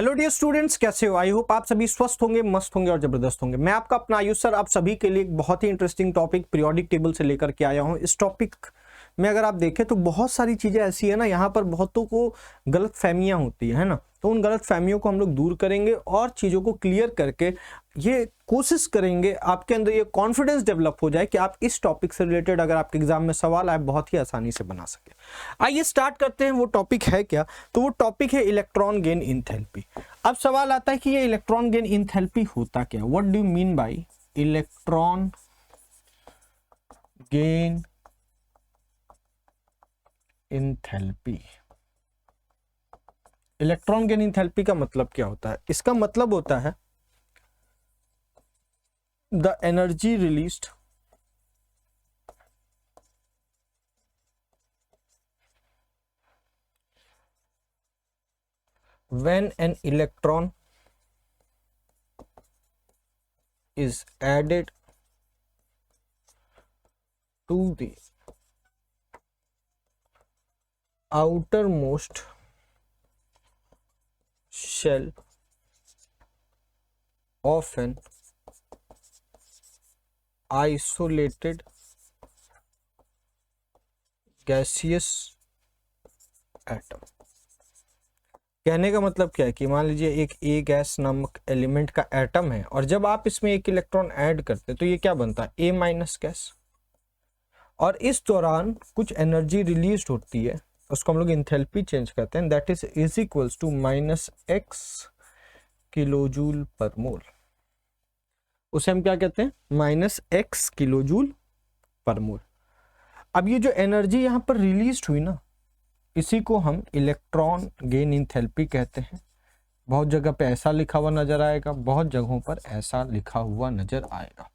Hello dear students, कैसे हो? I hope आप सभी स्वस्थ होंगे, मस्त होंगे और जबरदस्त होंगे। मैं आपका अपना आयुष सर आप सभी के लिए एक बहुत ही इंटरेस्टिंग टॉपिक पीरियोडिक टेबल से लेकर के आया हूं। इस टॉपिक में अगर आप देखें तो बहुत सारी चीजें ऐसी है ना, यहाँ पर बहुतों को गलत फहमियां होती है ना, तो उन गलत फहमियों को हम लोग दूर करेंगे और चीजों को क्लियर करके ये कोशिश करेंगे आपके अंदर ये कॉन्फिडेंस डेवलप हो जाए कि आप इस टॉपिक से रिलेटेड अगर आपके एग्जाम में सवाल आए बहुत ही आसानी से बना सके। आइए स्टार्ट करते हैं। वो टॉपिक है क्या? तो वो टॉपिक है इलेक्ट्रॉन गेन इंथैल्पी। अब सवाल आता है कि ये इलेक्ट्रॉन गेन इंथैल्पी होता क्या? What do you mean by electron gain enthalpy? Electron gain enthalpy का मतलब क्या होता है? इसका मतलब होता है the energy released when an electron is added to the outermost shell of an isolated gaseous atom। कहने का मतलब क्या है कि मान लीजिए एक ए गैस नामक एलिमेंट का एटम है और जब आप इसमें एक इलेक्ट्रॉन ऐड करते हैं तो ये क्या बनता है? ए माइनस गैस। और इस दौरान कुछ एनर्जी रिलीज होती है, उसको हम लोग इंथैल्पी चेंज करते हैं, that is equals to -x kilojoule per mole. उसे हम क्या कहते हैं? -x किलोजूल पर मोल। अब ये जो एनर्जी यहाँ पर रिलीज हुई ना, इसी को हम इलेक्ट्रॉन गेन इंथैल्पी कहते हैं। बहुत जगह पे ऐसा लिखा हुआ नजर आएगा, बहुत जगहों पर ऐसा लिखा हुआ नजर आएगा।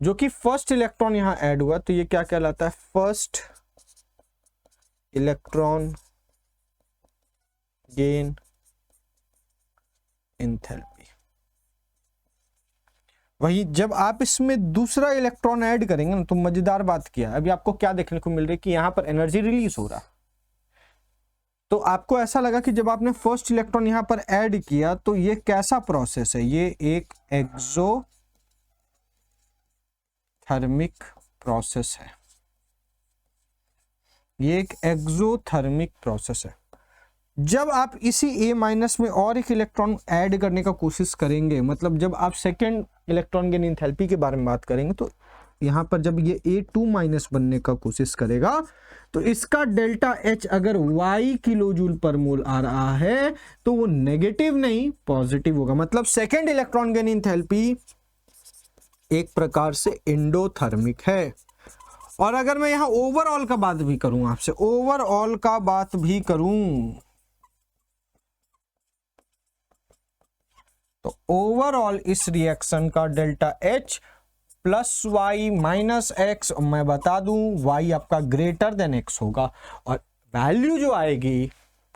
जो कि फर्स्ट इलेक्ट्रॉन यहां ऐड हुआ तो ये क्या कहलाता है? First electron gain enthalpy. वही जब आप इसमें दूसरा इलेक्ट्रॉन ऐड करेंगे ना तो मजेदार बात क्या है, अभी आपको क्या देखने को मिल रही है कि यहां पर एनर्जी रिलीज हो रहा है। तो आपको ऐसा लगा कि जब आपने फर्स्ट इलेक्ट्रॉन यहां पर ऐड किया तो ये कैसा प्रोसेस है? ये एक एक्सोथर्मिक प्रोसेस है। ये एक एक्सोथर्मिक प्रोसेस है। जब आप इसी ए माइनस में और एक इलेक्ट्रॉन ऐड करने का कोशिश करेंगे, मतलब जब आप सेकेंड इलेक्ट्रॉन गेन इंथैल्पी के बारे में बात करेंगे तो यहां पर जब ये A2 माइनस बनने का कोशिश करेगा तो इसका डेल्टा H अगर Y किलोजूल पर मोल आ रहा है तो वो नेगेटिव नहीं पॉजिटिव होगा। मतलब सेकेंड इलेक्ट्रॉन गेन इंथैल्पी एक प्रकार से एंडोथर्मिक है। और अगर मैं यहां ओवरऑल का बात भी करूं, आपसे ओवरऑल का बात भी करूं तो ओवरऑल इस रिएक्शन का delta H plus y minus x, मैं बता दूं y आपका ग्रेटर देन x होगा और वैल्यू जो आएगी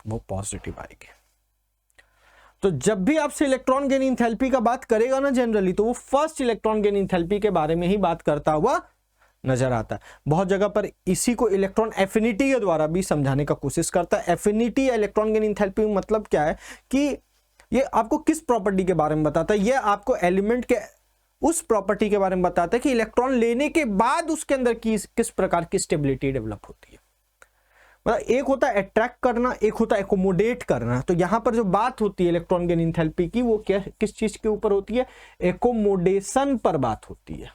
वो पॉजिटिव आएगी। तो जब भी आपसे इलेक्ट्रॉन गेन इंथैल्पी का बात करेगा ना जनरली, तो वो फर्स्ट इलेक्ट्रॉन गेन इंथैल्पी के बारे में ही बात करता हुआ नजर आता है। बहुत जगह पर इसी को इलेक्ट्रॉन एफिनिटी के द्वारा भी समझाने का कोशिश करता है। एफिनिटी या इलेक्ट्रॉन गेन इंथैल्पी में मतलब क्या है कि ये आपको किस प्रॉपर्टी के बारे में बताता है? ये आपको एलिमेंट के उस प्रॉपर्टी के बारे में बताता है कि इलेक्ट्रॉन लेने के बाद उसके अंदर किस प्रकार की स्टेबिलिटी डेवलप होती है। मतलब एक होता है अट्रैक्ट करना, एक होता है एकोमोडेट करना। तो यहां पर जो बात होती है इलेक्ट्रॉन गेन इंथैल्पी की, वो क्या किस चीज के ऊपर होती है? एकोमोडेशन पर बात होती है।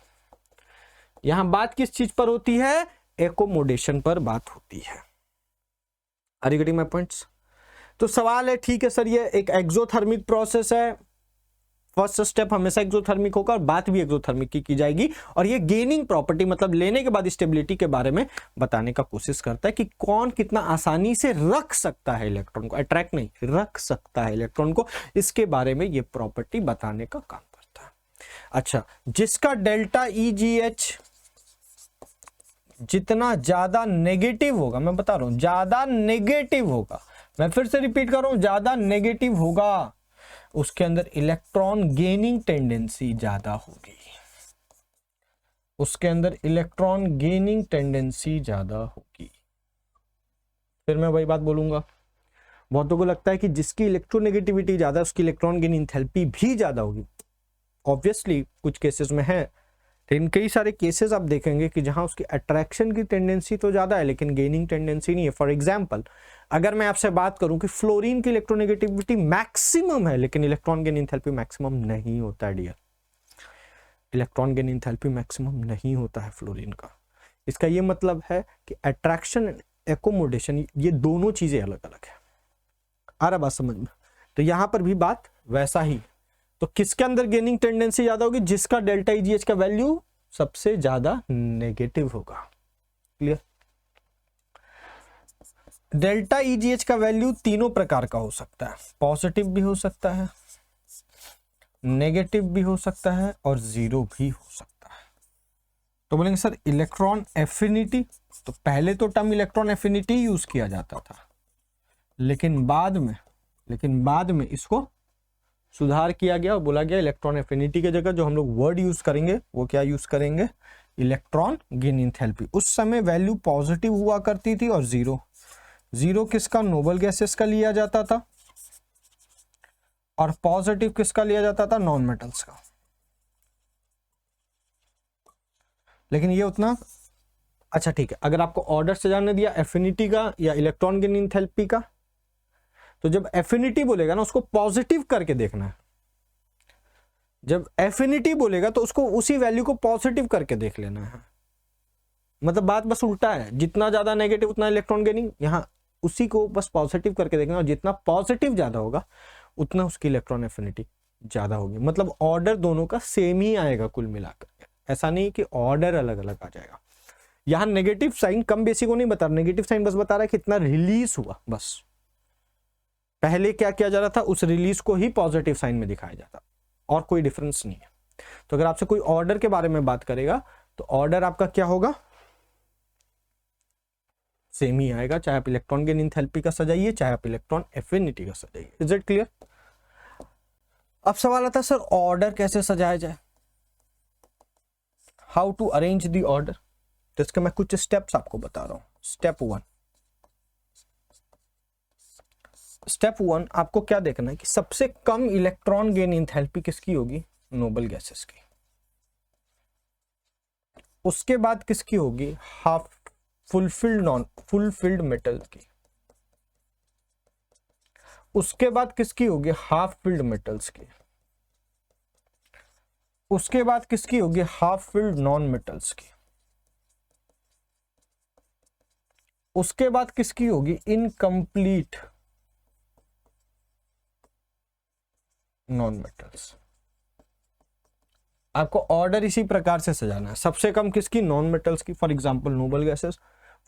यहां बात किस चीज पर होती है? एकोमोडेशन पर बात होती है। Are you getting my points? तो सवाल है, ठीक है सर, ये एक एक्सोथर्मिक प्रोसेस है, फर्स्ट स्टेप हमेशा एक्सोथर्मिक होगा और बात भी एक्सोथर्मिक की जाएगी। और ये गेनिंग प्रॉपर्टी मतलब लेने के बाद स्टेबिलिटी के बारे में बताने का कोशिश करता है कि कौन कितना आसानी से रख सकता है इलेक्ट्रॉन को, अट्रैक्ट नहीं, रख सकता है इलेक्ट्रॉन को। इसके बारे में ये प्रॉपर्टी बताने का काम करता है। अच्छा, जिसका डेल्टा EGH जितना ज्यादा नेगेटिव होगा, मैं बता रहा हूं ज्यादा नेगेटिव होगा, मैं फिर से रिपीट कर रहा हूं, ज्यादा नेगेटिव होगा, उसके अंदर इलेक्ट्रॉन गेनिंग टेंडेंसी ज्यादा होगी। उसके अंदर इलेक्ट्रॉन गेनिंग टेंडेंसी ज्यादा होगी। फिर मैं वही बात बोलूंगा, बहुतों को लगता है कि जिसकी इलेक्ट्रोनेगेटिविटी ज्यादा उसकी इलेक्ट्रॉन गेन एंथैल्पी भी ज्यादा होगी। ऑब्वियसली कुछ केसेस में है, लेकिन कई सारे केसेस आप देखेंगे कि जहां उसकी अट्रैक्शन की टेंडेंसी तो ज्यादा है लेकिन गेनिंग टेंडेंसी नहीं है। फॉर एग्जांपल अगर मैं आपसे बात करूं कि फ्लोरीन की इलेक्ट्रोनेगेटिविटी मैक्सिमम है लेकिन इलेक्ट्रॉन गेन एंथैल्पी मैक्सिमम नहीं होता है dear, electron gain enthalpy maximum नहीं होता है फ्लोरीन का। इसका ये मतलब है कि अट्रैक्शन एंड एकोमोडेशन ये दोनों चीजें अलग अलग है। आ रहा बात समझ में? तो यहां पर भी बात वैसा ही। तो किसके अंदर गेनिंग टेंडेंसी ज्यादा होगी? जिसका डेल्टा ईजीएच का वैल्यू सबसे ज्यादा नेगेटिव होगा। क्लियर? डेल्टा ईजीएच का वैल्यू तीनों प्रकार का हो सकता है, पॉजिटिव भी हो सकता है, नेगेटिव भी हो सकता है और जीरो भी हो सकता है। तो बोलेंगे सर इलेक्ट्रॉन एफिनिटी, तो पहले तो टर्म इलेक्ट्रॉन एफिनिटी यूज किया जाता था, लेकिन बाद में इसको सुधार किया गया और बोला गया इलेक्ट्रॉन एफिनिटी की जगह जो हम लोग वर्ड यूज करेंगे वो क्या यूज करेंगे? Electron gain enthalpy. उस समय वैल्यू पॉजिटिव हुआ करती थी और जीरो किसका? नोबल गैसेस का लिया जाता था और पॉजिटिव किसका लिया जाता था? नॉन मेटल्स का। लेकिन ये उतना अच्छा ठीक है। अगर आपको ऑर्डर से जानने दिया एफिनिटी का या इलेक्ट्रॉन गेन एंथैल्पी का, तो जब एफिनिटी बोलेगा ना उसको पॉजिटिव करके देखना है। जब एफिनिटी बोलेगा तो उसको उसी वैल्यू को पॉजिटिव करके देख लेना है। मतलब बात बस उल्टा है, जितना ज्यादा नेगेटिव उतना इलेक्ट्रॉन गेनिंग, यहां उसी को बस पॉजिटिव करके देखना और जितना पॉजिटिव ज्यादा होगा उतना उसकी इलेक्ट्रॉन एफिनिटी ज्यादा होगी। मतलब ऑर्डर दोनों का सेम ही आएगा कुल मिलाकर, ऐसा नहीं कि ऑर्डर अलग अलग आ जाएगा। यहां नेगेटिव साइन कम बेसी को नहीं बता रहा, नेगेटिव साइन बस बता रहा है कितना रिलीज हुआ। बस पहले क्या किया जा रहा था उस रिलीज को ही पॉजिटिव साइन में दिखाया जाता, और कोई डिफरेंस नहीं है। तो अगर आपसे कोई ऑर्डर के बारे में बात करेगा तो ऑर्डर आपका क्या होगा? सेम ही आएगा, चाहे आप इलेक्ट्रॉन गेन एंथैल्पी का सजाइए चाहे आप इलेक्ट्रॉन एफिनिटी का सजाइए। Is it clear? अब सवाल आता है सर ऑर्डर कैसे सजाया जाए, how to arrange the order. तो इसके मैं कुछ स्टेप्स आपको बता रहा हूं। स्टेप वन आपको क्या देखना है कि सबसे कम इलेक्ट्रॉन गेन एंथैल्पी किसकी होगी? नोबल गैसेस की। उसके बाद किसकी होगी? हाफ फुलफिल्ड मेटल की। उसके बाद किसकी होगी? हाफ फिल्ड मेटल्स की। उसके बाद किसकी होगी? हाफ फिल्ड नॉन मेटल्स की। उसके बाद किसकी होगी? Incomplete non metals. आपको ऑर्डर इसी प्रकार से सजाना है। सबसे कम किसकी? नॉन मेटल्स की, for example noble gases.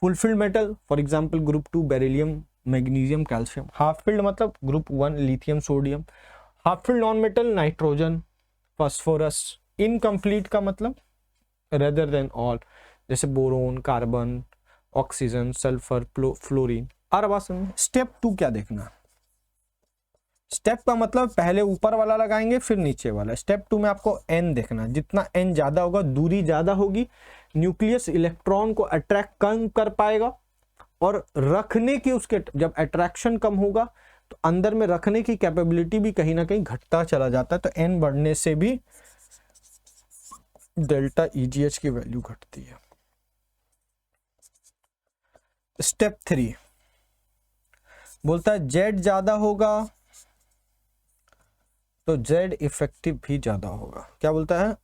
Fulfilled metal for example group 2 beryllium, magnesium, calcium. Half filled मतलब group 1 lithium, sodium. Half filled non metal nitrogen, phosphorus. Incomplete का मतलब रेदर देन ऑल, जैसे boron, carbon, oxygen, sulphur, fluorine. Step 2 क्या देखना है? Step का मतलब पहले ऊपर वाला लगाएंगे फिर नीचे वाला। स्टेप 2 में आपको एन देखना है। जितना एन ज्यादा होगा, दूरी ज्यादा होगी, न्यूक्लियस इलेक्ट्रॉन को अट्रैक्ट कम कर पाएगा और रखने की उसके जब अट्रैक्शन कम होगा तो अंदर में रखने की कैपेबिलिटी भी कहीं ना कहीं घटता चला जाता है। तो एन बढ़ने से भी डेल्टा ईजीएच की वैल्यू घटती है। स्टेप 3 बोलता है जेड ज्यादा होगा तो जेड इफेक्टिव भी ज्यादा होगा। क्या बोलता है?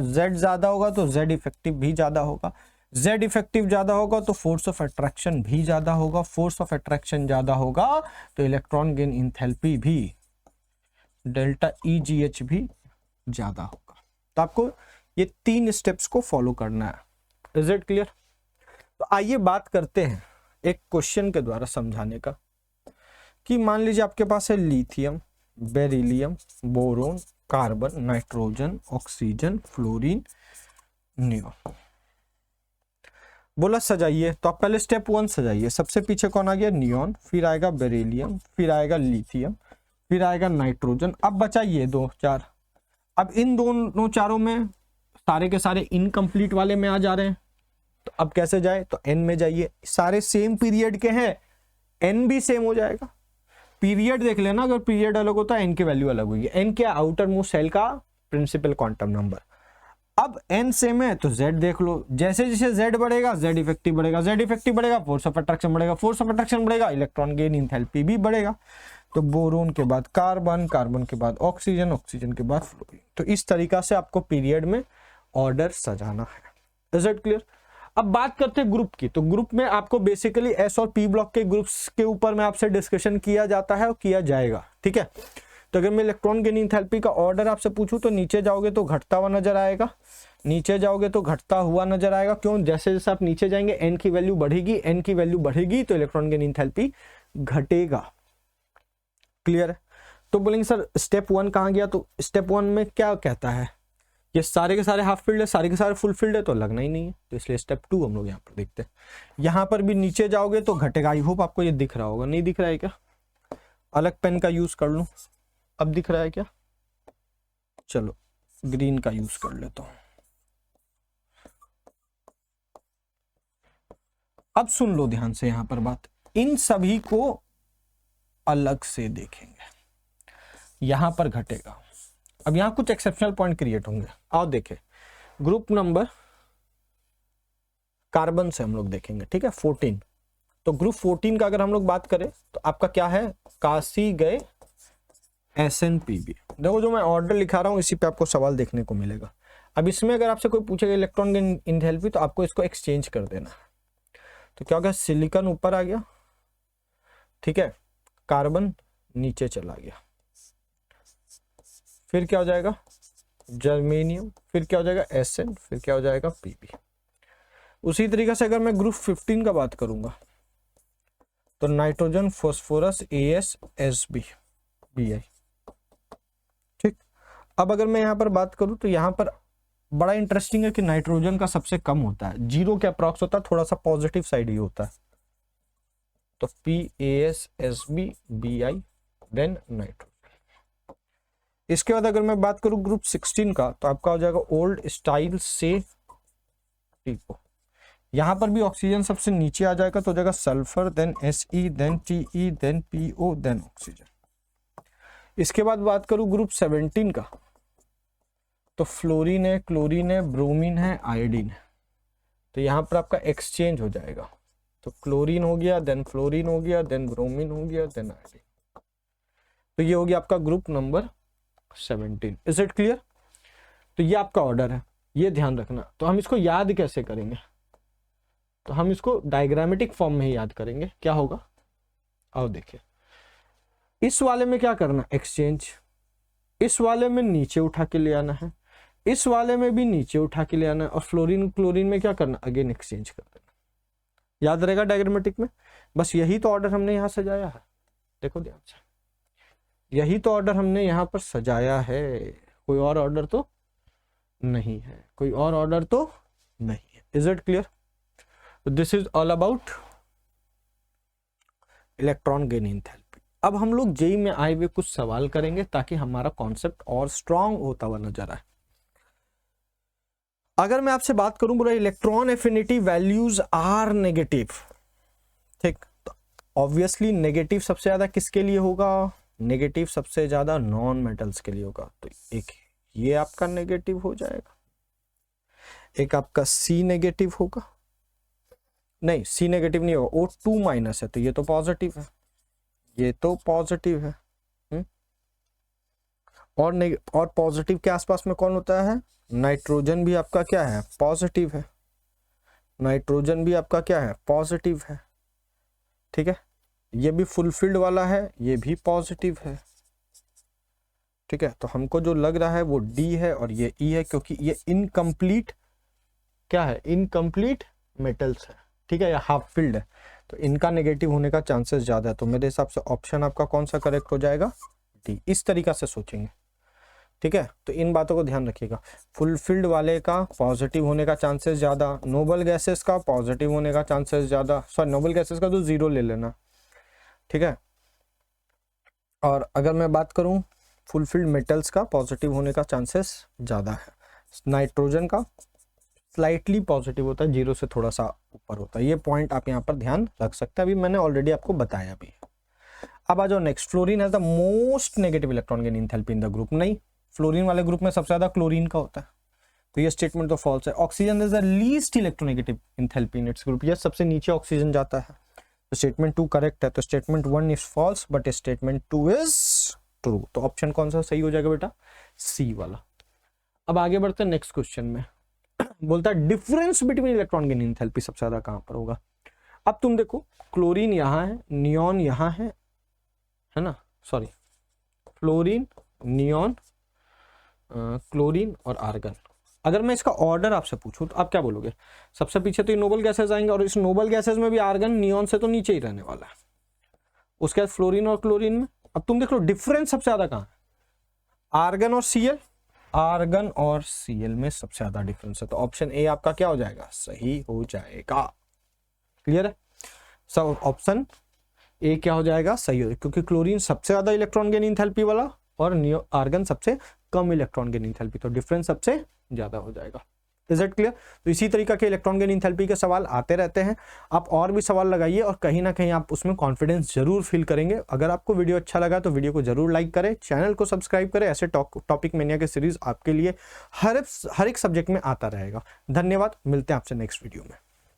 जेड ज्यादा होगा तो जेड इफेक्टिव भी ज्यादा होगा। जेड इफेक्टिव ज्यादा होगा तो फोर्स ऑफ अट्रैक्शन भी ज्यादा होगा। फोर्स ऑफ अट्रैक्शन ज्यादा होगा तो इलेक्ट्रॉन गेन एंथैल्पी भी, डेल्टा ईजीएच भी ज्यादा होगा। तो आपको ये 3 स्टेप्स को फॉलो करना है। Is it clear? तो आइए बात करते हैं एक क्वेश्चन के द्वारा समझाने का कि मान लीजिए आपके पास है lithium, beryllium, boron, carbon, nitrogen, oxygen, fluorine, neon. बोला सजाइए, तो आप पहले स्टेप 1 सजाइए। सबसे पीछे कौन आ गया? नियोन, फिर आएगा बेरिलियम, फिर आएगा लिथियम, फिर आएगा नाइट्रोजन। अब बचाइए 2 4। अब इन दोनों चारों में सारे के सारे इनकम्प्लीट वाले में आ जा रहे हैं, तो अब कैसे जाए? तो एन में जाइए। सारे सेम पीरियड के हैं, एन भी सेम हो जाएगा। पीरियड देख लेना, अगर पीरियड अलग होता है एन की वैल्यू अलग होगी। एन क्या, आउटर मोस्ट सेल का प्रिंसिपल क्वांटम नंबर। अब एन सेम है तो जेड देख लो, जैसे जैसे जेड बढ़ेगा जेड इफेक्टिव बढ़ेगा, जेड इफेक्टिव बढ़ेगा फोर्स ऑफ अट्रैक्शन बढ़ेगा, फोर्स ऑफ अट्रैक्शन बढ़ेगा इलेक्ट्रॉन गेन इंथैल्पी भी बढ़ेगा। तो बोरोन के बाद कार्बन, कार्बन के बाद ऑक्सीजन, ऑक्सीजन के बाद फ्लोरीन। तो इस तरीका से आपको पीरियड में ऑर्डर सजाना है। Is it clear? अब बात करते हैं ग्रुप की। तो ग्रुप में आपको बेसिकली एस और पी ब्लॉक के ग्रुप्स के ऊपर में आपसे डिस्कशन किया जाता है और किया जाएगा, ठीक है। तो अगर मैं इलेक्ट्रॉन गेन एंथैल्पी का ऑर्डर आपसे पूछूं तो नीचे जाओगे तो घटता हुआ नजर आएगा, नीचे जाओगे तो घटता हुआ नजर आएगा। क्यों? जैसे जैसे आप नीचे जाएंगे एन की वैल्यू बढ़ेगी, एन की वैल्यू बढ़ेगी तो इलेक्ट्रॉन गेन एंथैल्पी घटेगा। क्लियर है? तो बोलेंगे सर स्टेप 1 कहां गया? तो स्टेप 1 में क्या कहता है, ये सारे के सारे हाफ फील्ड है, सारे के सारे फुल फील्ड है, तो लगना ही नहीं है। तो इसलिए स्टेप 2 हम लोग यहाँ पर देखते हैं। यहाँ पर भी नीचे जाओगे तो घटेगा। आई होप आपको ये दिख रहा होगा। नहीं दिख रहा है क्या? अलग पेन का यूज कर लूं। अब दिख रहा है क्या? चलो ग्रीन का यूज कर लेता हूं। अब सुन लो ध्यान से यहां पर बात, इन सभी को अलग से देखेंगे। यहां पर घटेगा। अब यहां कुछ एक्सेप्शनल पॉइंट क्रिएट होंगे। आओ देखें, ग्रुप नंबर कार्बन से हम लोग देखेंगे, ठीक है, 14। तो ग्रुप 14 का अगर हम लोग बात करें तो आपका क्या है, काशी गए SNPB। देखो जो मैं ऑर्डर लिखा रहा हूं इसी पे आपको सवाल देखने को मिलेगा। अब इसमें अगर आपसे कोई पूछेगा इलेक्ट्रॉन गेन एंथैल्पी तो आपको इसको एक्सचेंज कर देना। तो क्या होगा, सिलिकॉन ऊपर आ गया, ठीक है, कार्बन नीचे चला गया, फिर क्या हो जाएगा जर्मेनियम, फिर क्या हो जाएगा SN, फिर क्या हो जाएगा PB। उसी तरीके से अगर मैं ग्रुप 15 का बात करूंगा तो nitrogen, phosphorus, AS, SB, BI, ठीक। अब अगर मैं यहां पर बात करूं तो यहां पर बड़ा इंटरेस्टिंग है कि नाइट्रोजन का सबसे कम होता है, 0 के अप्रॉक्स होता है, थोड़ा सा पॉजिटिव साइड ही होता है। तो PAS, SB, BI, then nitrogen. इसके बाद अगर मैं बात करूं ग्रुप 16 का तो आपका हो जाएगा ओल्ड स्टाइल से टीपो। यहां पर भी ऑक्सीजन सबसे नीचे आ जाएगा तो हो जाएगा sulphur, then Se, then Te, then PO, then oxygen. इसके बाद बात करूं ग्रुप 17 का तो फ्लोरीन है, क्लोरीन है, ब्रोमीन है, आयोडीन है। तो यहां पर आपका एक्सचेंज हो जाएगा। तो क्लोरीन हो गया, देन फ्लोरीन हो गया, देन ब्रोमीन हो गया, देन आयोडीन। तो ये हो गया आपका group number 17। Is it clear? तो ये आपका ऑर्डर है, ये ध्यान रखना। तो हम इसको याद कैसे करेंगे? तो हम इसको डायग्रामेटिक फॉर्म में ही याद करेंगे। क्या होगा, आओ देखिए। इस वाले में क्या करना, एक्सचेंज। इस वाले में नीचे उठा के ले आना है, इस वाले में भी नीचे उठा के ले आना है, और फ्लोरीन क्लोरीन में क्या करना, अगेन एक्सचेंज कर देना। याद रहेगा डायग्रामेटिक में। बस यही तो ऑर्डर हमने यहां सजाया है। देखो ध्यान से, यही तो ऑर्डर हमने यहां पर सजाया है। कोई और ऑर्डर तो नहीं है, कोई और ऑर्डर तो नहीं है। Is it clear? This is all about electron gain enthalpy. अब हम लोग जेई में आए हुए कुछ सवाल करेंगे ताकि हमारा कॉन्सेप्ट और स्ट्रांग होता हुआ नजर आए। अगर मैं आपसे बात करूं बोला electron affinity values are negative, ठीक, तो ऑब्वियसली नेगेटिव सबसे ज्यादा किसके लिए होगा, नेगेटिव सबसे ज्यादा नॉन मेटल्स के लिए होगा। तो एक ये आपका नेगेटिव हो जाएगा, एक आपका C नेगेटिव होगा, नहीं C नेगेटिव नहीं होगा, O2 माइनस है तो ये तो पॉजिटिव है, ये तो पॉजिटिव है। और पॉजिटिव के आसपास में कौन होता है, नाइट्रोजन भी आपका क्या है, पॉजिटिव है। नाइट्रोजन भी आपका क्या है, पॉजिटिव है, ठीक है। ये भी फुलफिल्ड वाला है, ये भी पॉजिटिव है, ठीक है। तो हमको जो लग रहा है वो D है और ये E है, क्योंकि ये इनकम्प्लीट क्या है, इनकम्प्लीट मेटल्स है, ठीक है, या हाफ फिल्ड है, तो इनका नेगेटिव होने का चांसेस ज्यादा है। तो मेरे हिसाब से ऑप्शन आपका कौन सा करेक्ट हो जाएगा, D। इस तरीका से सोचेंगे, ठीक है। तो इन बातों को ध्यान रखिएगा। फुलफिल्ड वाले का पॉजिटिव होने का चांसेस ज्यादा, नोबल गैसेस का पॉजिटिव होने का चांसेस ज्यादा, सॉरी नोबल गैसेस का तो 0 ले लेना, ठीक है। और अगर मैं बात करूं फुलफिल्ड मेटल्स का पॉजिटिव होने का चांसेस ज्यादा है। नाइट्रोजन का स्लाइटली पॉजिटिव होता है, 0 से थोड़ा सा ऊपर होता है। ये पॉइंट आप यहाँ पर ध्यान रख सकते हैं, अभी मैंने ऑलरेडी आपको बताया भी। अब आ जाओ next, fluorine has the most negative electron gain enthalpy in the group. नहीं, फ्लोरीन वाले ग्रुप में सबसे ज्यादा क्लोरीन का होता है, तो ये स्टेटमेंट तो फॉल्स है। Oxygen is the least electronegative enthalpy in its group, yes सबसे नीचे ऑक्सीजन जाता है, तो स्टेटमेंट 2 करेक्ट है। तो statement 1 is false but statement 2 is true. तो ऑप्शन कौन सा सही हो जाएगा बेटा, सी वाला। अब आगे बढ़ते हैं नेक्स्ट क्वेश्चन में। बोलता है difference between electron gain enthalpy सबसे ज्यादा कहां पर होगा। अब तुम देखो क्लोरीन यहां है, नियॉन यहां है ना, सॉरी फ्लोरीन, नियॉन, क्लोरीन और आर्गन। अगर मैं इसका ऑर्डर आपसे पूछूं तो आप क्या बोलोगे, सबसे पीछे तो ये नोबल गैसेस आएंगे, और इस नोबल गैसेस में भी आर्गन नियॉन से तो नीचे ही रहने वाला है, उसके बाद फ्लोरीन और क्लोरीन में। अब तुम देख लो डिफरेंस सबसे ज्यादा कहां है, आर्गन और सीएल, आर्गन और सीएल में सबसे ज्यादा डिफरेंस है, तो ऑप्शन ए आपका क्या हो जाएगा, सही हो जाएगा। क्लियर है, सब ऑप्शन ए क्या हो जाएगा, सही हो जाएगा, क्योंकि क्लोरीन सबसे ज्यादा इलेक्ट्रॉन गेन एंथैल्पी वाला और आर्गन सबसे कम इलेक्ट्रॉन गेन एंथैल्पी, तो डिफरेंस सबसे ज्यादा हो जाएगा। Is it clear. तो इसी तरीका के इलेक्ट्रॉन गेन एंथैल्पी के सवाल आते रहते हैं, आप और भी सवाल लगाइए और कहीं ना कहीं आप उसमें कॉन्फिडेंस जरूर फील करेंगे। अगर आपको वीडियो अच्छा लगा तो वीडियो को जरूर लाइक करें, चैनल को सब्सक्राइब करें, ऐसे टॉपिक मेनिया के सीरीज आपके लिए हर एक सब्जेक्ट में आता रहेगा। धन्यवाद, मिलते हैं आपसे नेक्स्ट वीडियो में।